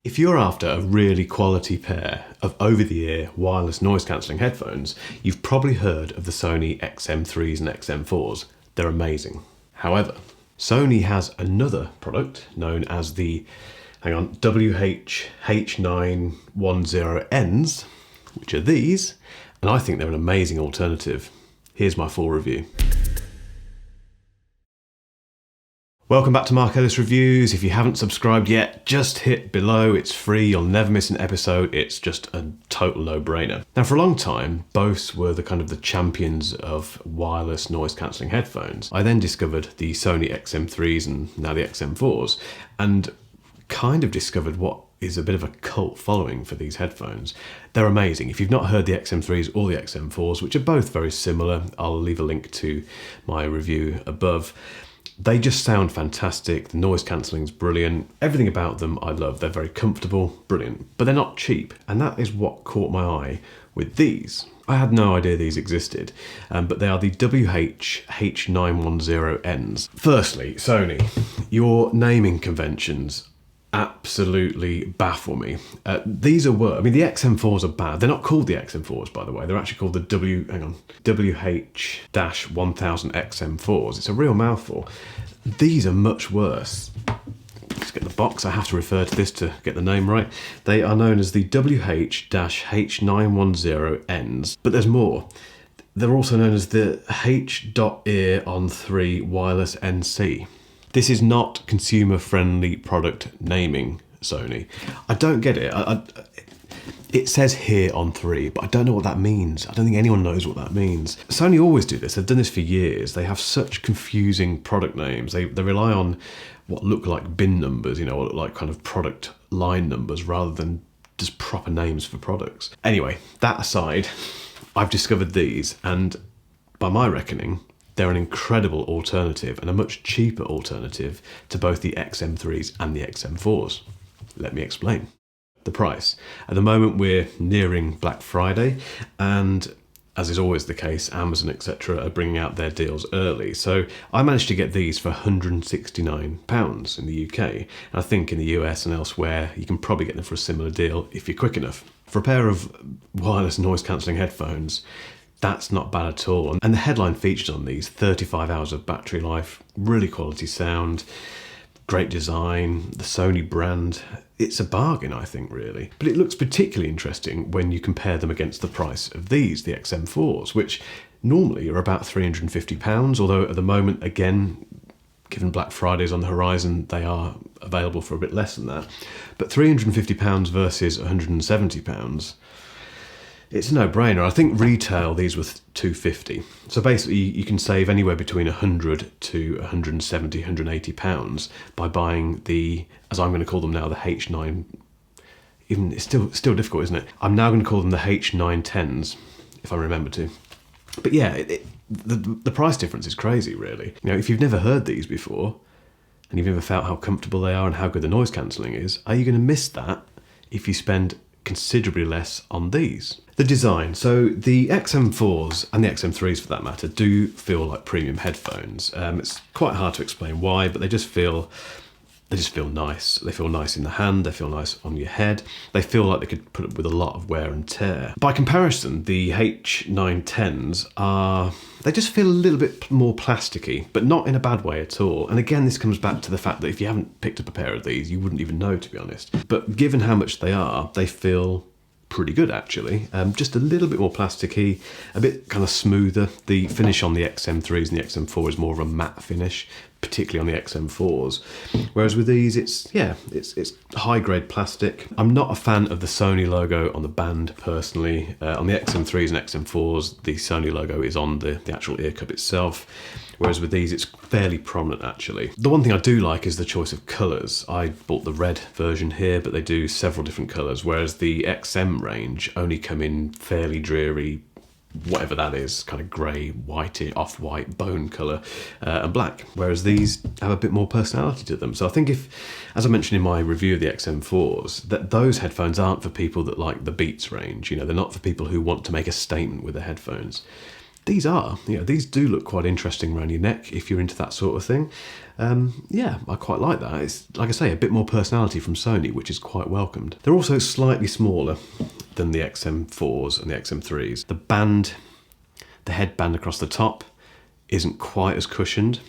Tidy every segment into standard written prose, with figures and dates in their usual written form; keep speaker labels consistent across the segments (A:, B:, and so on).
A: If you're after a really quality pair of over-the-ear wireless noise cancelling headphones, you've probably heard of the Sony XM3s and XM4s. They're amazing. However, Sony has another product known as the, WH-H910Ns, which are these, and I think they're an amazing alternative. Here's my full review. Welcome back to Mark Ellis Reviews. If you haven't subscribed yet, just hit below. It's free. You'll never miss an episode. It's just a total no-brainer. Now, for a long time, Bose were the champions of wireless noise cancelling headphones. I then discovered the Sony XM3s and now the XM4s, and kind of discovered what is a bit of a cult following for these headphones. They're amazing. If you've not heard the XM3s or the XM4s, which are both very similar, I'll leave a link to my review above. They just sound fantastic. The noise cancelling's brilliant. Everything about them I love. They're very comfortable, brilliant, but they're not cheap. And that is what caught my eye with these. I had no idea these existed, but they are the WH-H910Ns. Firstly, Sony, your naming conventions absolutely baffle me. These are worse. I mean, the XM4s are bad. They're not called the XM4s, by the way. They're actually called the WH-1000 XM4s. It's a real mouthful. These are much worse. Let's get the box. I have to refer to this to get the name right. They are known as the WH-H910Ns, but there's more. They're also known as the H.ear On 3 Wireless NC. This is not consumer-friendly product naming, Sony. I don't get it. It says here on 3, but I don't know what that means. I don't think anyone knows what that means. Sony always do this. They've done this for years. They have such confusing product names. They rely on what look like bin numbers, what look like kind of product line numbers, rather than just proper names for products. Anyway, that aside, I've discovered these, and by my reckoning, they're an incredible alternative and a much cheaper alternative to both the XM3s and the XM4s. Let me explain. The price. At the moment we're nearing Black Friday, and as is always the case, Amazon etc. are bringing out their deals early. So I managed to get these for £169 in the UK. And I think in the US and elsewhere you can probably get them for a similar deal if you're quick enough. For a pair of wireless noise cancelling headphones, that's not bad at all. And the headline features on these, 35 hours of battery life, really quality sound, great design, the Sony brand. It's a bargain, I think, really. But it looks particularly interesting when you compare them against the price of these, the XM4s, which normally are about £350, although at the moment, again, given Black Friday's on the horizon, they are available for a bit less than that. But £350 versus £170, it's a no-brainer. I think retail, these were £250. So basically you can save anywhere between £100 to £170, £180 by buying the, as I'm going to call them now, the H9, even it's still difficult, isn't it? I'm now going to call them the H910s, if I remember to. But yeah, the price difference is crazy, really. If you've never heard these before, and you've never felt how comfortable they are and how good the noise cancelling is, are you going to miss that if you spend considerably less on these? The design. So the XM4s and the XM3s for that matter do feel like premium headphones. It's quite hard to explain why, but they just feel nice. They feel nice in the hand, they feel nice on your head. They feel like they could put up with a lot of wear and tear. By comparison, the H910s they just feel a little bit more plasticky, but not in a bad way at all. And again, this comes back to the fact that if you haven't picked up a pair of these, you wouldn't even know, to be honest. But given how much they are, they feel pretty good, actually. Just a little bit more plasticky, a bit kind of smoother. The finish on the XM3s and the XM4 is more of a matte finish, particularly on the XM4s. Whereas with these, it's high-grade plastic. I'm not a fan of the Sony logo on the band, personally. On the XM3s and XM4s, the Sony logo is on the actual ear cup itself. Whereas with these, it's fairly prominent, actually. The one thing I do like is the choice of colours. I bought the red version here, but they do several different colours, whereas the XM range only come in fairly dreary, whatever that is, kind of grey, whitey, off-white, bone colour, and black. Whereas these have a bit more personality to them. So I think if, as I mentioned in my review of the XM4s, that those headphones aren't for people that like the Beats range. They're not for people who want to make a statement with their headphones. these do look quite interesting around your neck if you're into that sort of thing. Yeah, I quite like that. It's, like I say, a bit more personality from Sony, which is quite welcomed. They're also slightly smaller than the XM4s and the XM3s. The headband across the top isn't quite as cushioned.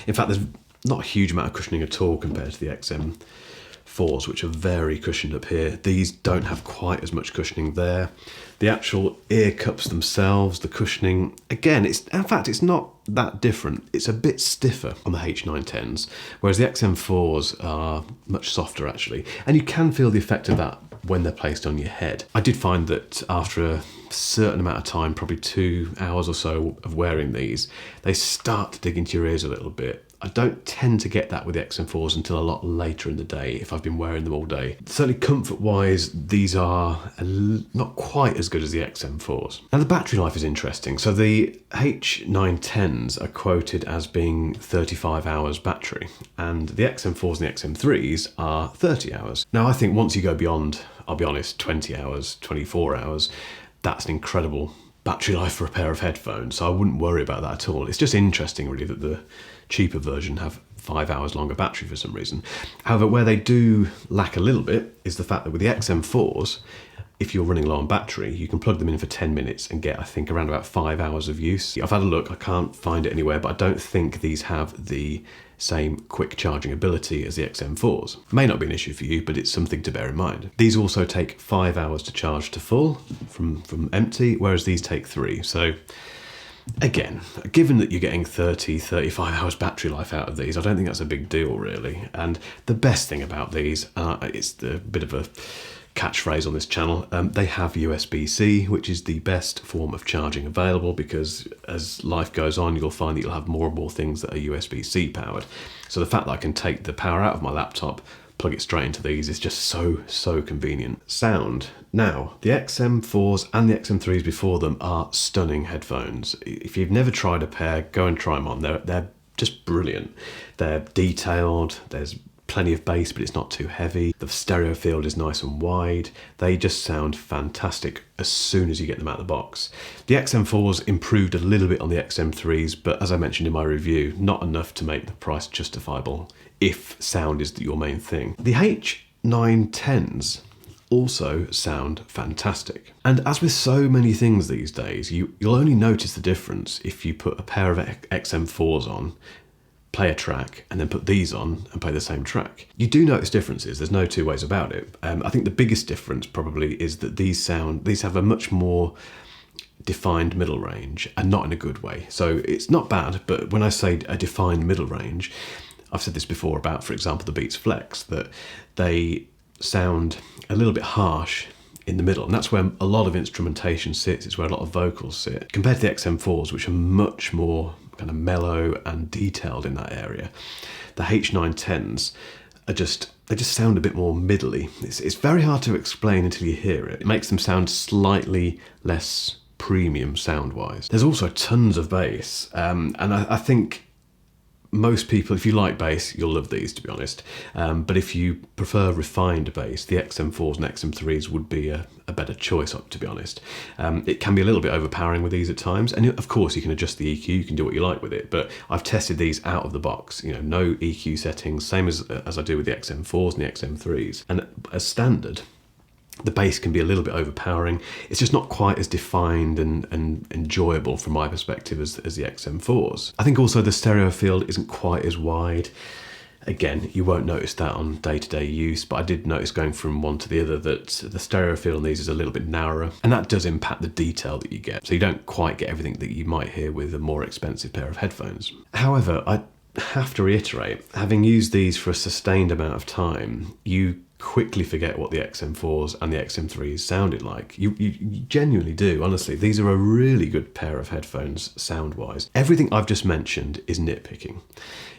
A: In fact, there's not a huge amount of cushioning at all compared to the XM4s, which are very cushioned up here. These don't have quite as much cushioning there. The actual ear cups themselves, the cushioning, again, in fact, it's not that different. It's a bit stiffer on the H910s, whereas the XM4s are much softer actually. And you can feel the effect of that when they're placed on your head. I did find that after a certain amount of time, probably 2 hours or so of wearing these, they start to dig into your ears a little bit. I don't tend to get that with the XM4s until a lot later in the day if I've been wearing them all day. Certainly comfort-wise, these are not quite as good as the XM4s. Now the battery life is interesting. So the H910s are quoted as being 35 hours battery, and the XM4s and the XM3s are 30 hours. Now I think once you go beyond, I'll be honest, 20 hours, 24 hours, that's an incredible battery life for a pair of headphones, so I wouldn't worry about that at all. It's just interesting really that the cheaper version have 5 hours longer battery for some reason. However, where they do lack a little bit is the fact that with the XM4s, if you're running low on battery, you can plug them in for 10 minutes and get, I think, around about 5 hours of use. I've had a look, I can't find it anywhere, but I don't think these have the same quick charging ability as the XM4s. May not be an issue for you, but it's something to bear in mind. These also take 5 hours to charge to full from empty, whereas these take 3. So again, given that you're getting 30, 35 hours battery life out of these, I don't think that's a big deal really. And the best thing about these, it's the bit of a catchphrase on this channel, they have USB-C, which is the best form of charging available, because as life goes on, you'll find that you'll have more and more things that are USB-C powered. So the fact that I can take the power out of my laptop, plug it straight into these is just so convenient. Sound. Now, the XM4s and the XM3s before them are stunning headphones. If you've never tried a pair, go and try them on. They're just brilliant. They're detailed, there's plenty of bass, but it's not too heavy. The stereo field is nice and wide. They just sound fantastic as soon as you get them out of the box. The XM4s improved a little bit on the XM3s, but as I mentioned in my review, not enough to make the price justifiable if sound is your main thing. The H910s also sound fantastic. And as with so many things these days, you'll only notice the difference if you put a pair of XM4s on, play a track, and then put these on and play the same track. You do notice differences, there's no two ways about it. I think the biggest difference probably is that these have a much more defined middle range, and not in a good way. So it's not bad, but when I say a defined middle range, I've said this before about, for example, the Beats Flex, that they sound a little bit harsh in the middle, and that's where a lot of instrumentation sits, it's where a lot of vocals sit. Compared to the XM4s, which are much more kind of mellow and detailed in that area, the H910s they just sound a bit more middly. It's very hard to explain until you hear it. It makes them sound slightly less premium sound-wise. There's also tons of bass, and I think most people, if you like bass, you'll love these, to be honest. But if you prefer refined bass, the XM4s and XM3s would be a better choice, to be honest. It can be a little bit overpowering with these at times, and of course you can adjust the EQ, you can do what you like with it, but I've tested these out of the box, no EQ settings, same as I do with the XM4s and the XM3s. And as standard, the bass can be a little bit overpowering. It's just not quite as defined and enjoyable from my perspective as the XM4s. I think also the stereo field isn't quite as wide. Again, you won't notice that on day-to-day use, but I did notice going from one to the other that the stereo field on these is a little bit narrower, and that does impact the detail that you get. So you don't quite get everything that you might hear with a more expensive pair of headphones. However, I have to reiterate, having used these for a sustained amount of time, you quickly forget what the XM4s and the XM3s sounded like. You genuinely do, honestly. These are a really good pair of headphones sound-wise. Everything I've just mentioned is nitpicking.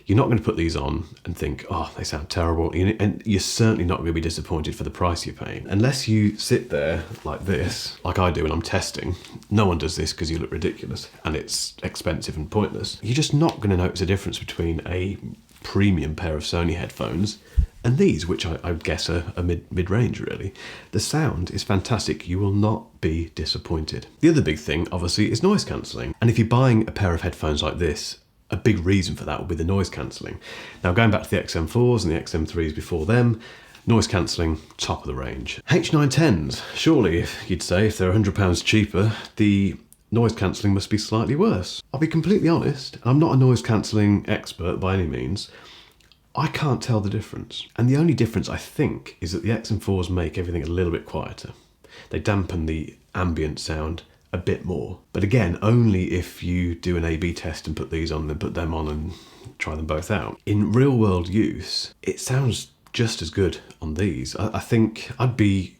A: You're not going to put these on and think, oh, they sound terrible, and you're certainly not going to be disappointed for the price you're paying. Unless you sit there like this, like I do when I'm testing. No one does this because you look ridiculous and it's expensive and pointless. You're just not going to notice a difference between a premium pair of Sony headphones And these, which I would guess are mid-range really, the sound is fantastic. You will not be disappointed. The other big thing, obviously, is noise cancelling. And if you're buying a pair of headphones like this, a big reason for that would be the noise cancelling. Now, going back to the XM4s and the XM3s before them, noise cancelling, top of the range. H910s, surely, you'd say, if they're £100 cheaper, the noise cancelling must be slightly worse. I'll be completely honest, I'm not a noise cancelling expert by any means. I can't tell the difference. And the only difference, I think, is that the XM4s make everything a little bit quieter. They dampen the ambient sound a bit more. But again, only if you do an A/B test and put these on and put them on and try them both out. In real world use, it sounds just as good on these. I think I'd be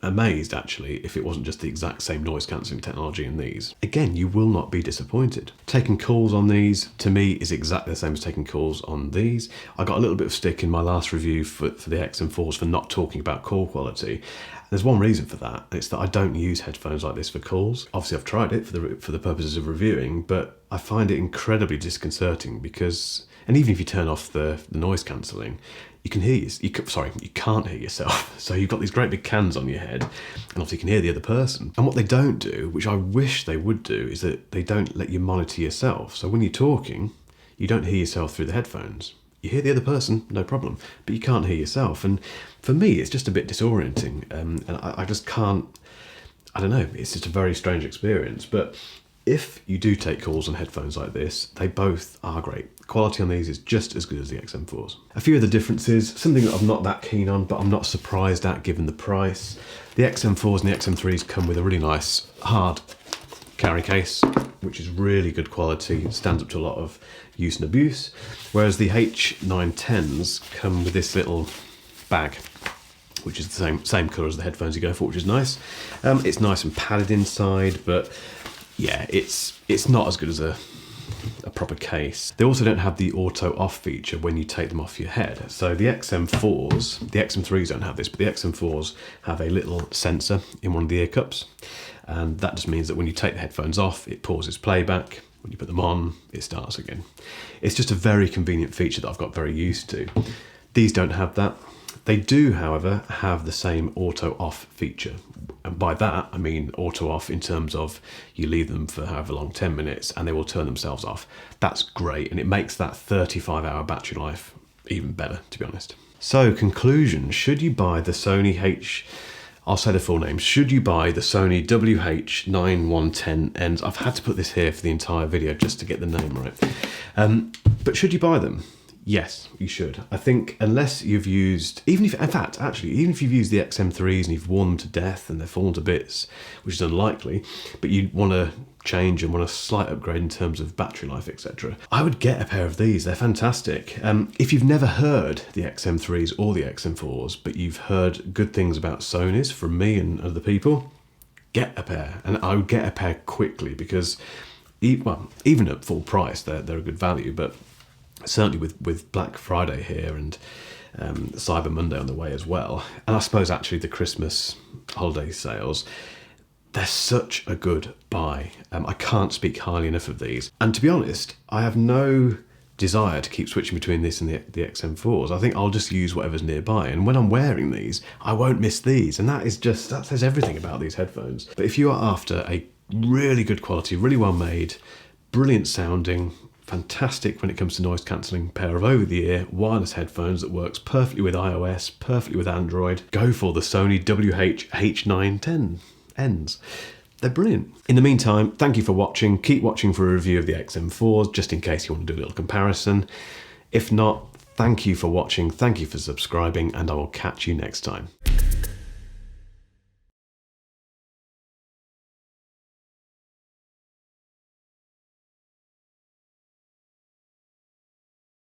A: amazed actually if it wasn't just the exact same noise cancelling technology in these. Again, you will not be disappointed. Taking calls on these, to me, is exactly the same as taking calls on these. I got a little bit of stick in my last review for the XM4s for not talking about call quality. There's one reason for that. It's that I don't use headphones like this for calls. Obviously, I've tried it for the purposes of reviewing, but I find it incredibly disconcerting because, and even if you turn off the noise cancelling, you can hear you can't hear yourself. So you've got these great big cans on your head, and obviously you can hear the other person. And what they don't do, which I wish they would do, is that they don't let you monitor yourself. So when you're talking, you don't hear yourself through the headphones. You hear the other person, no problem, but you can't hear yourself. And for me, it's just a bit disorienting. And I just can't, I don't know, it's just a very strange experience. But if you do take calls on headphones like this, they both are great. Quality on these is just as good as the XM4s. A few of the differences, something that I'm not that keen on, but I'm not surprised at given the price. The XM4s and the XM3s come with a really nice hard carry case, which is really good quality. It stands up to a lot of use and abuse. Whereas the H910s come with this little bag, which is the same colour as the headphones you go for, which is nice. It's nice and padded inside, but yeah, it's not as good as a proper case. They also don't have the auto off feature when you take them off your head. So the XM4s, the XM3s don't have this, but the XM4s have a little sensor in one of the ear cups. And that just means that when you take the headphones off, it pauses playback. When you put them on, it starts again. It's just a very convenient feature that I've got very used to. These don't have that. They do, however, have the same auto off feature. And by that, I mean auto off in terms of you leave them for however long, 10 minutes, and they will turn themselves off. That's great, and it makes that 35-hour battery life even better, to be honest. So, conclusion, should you buy the Sony I'll say the full name. Should you buy the Sony WH-H910Ns? I've had to put this here for the entire video just to get the name right. But should you buy them? Yes, you should. I think unless you've used, even if you've used the XM3s and you've worn them to death and they've fallen to bits, which is unlikely, but you want to change and want a slight upgrade in terms of battery life, etc., I would get a pair of these. They're fantastic. If you've never heard the XM3s or the XM4s, but you've heard good things about Sony's from me and other people, get a pair. And I would get a pair quickly because, even at full price, they're a good value, but certainly with Black Friday here and Cyber Monday on the way as well, and I suppose actually the Christmas holiday sales, they're such a good buy. I can't speak highly enough of these. And to be honest, I have no desire to keep switching between this and the XM4s. I think I'll just use whatever's nearby. And when I'm wearing these, I won't miss these. And that says everything about these headphones. But if you are after a really good quality, really well made, brilliant sounding, fantastic when it comes to noise cancelling pair of over-the-ear wireless headphones that works perfectly with iOS, perfectly with Android, go for the Sony WH-H910Ns. They're brilliant. In the meantime, thank you for watching. Keep watching for a review of the XM4s, just in case you want to do a little comparison. If not, thank you for watching, thank you for subscribing, and I will catch you next time.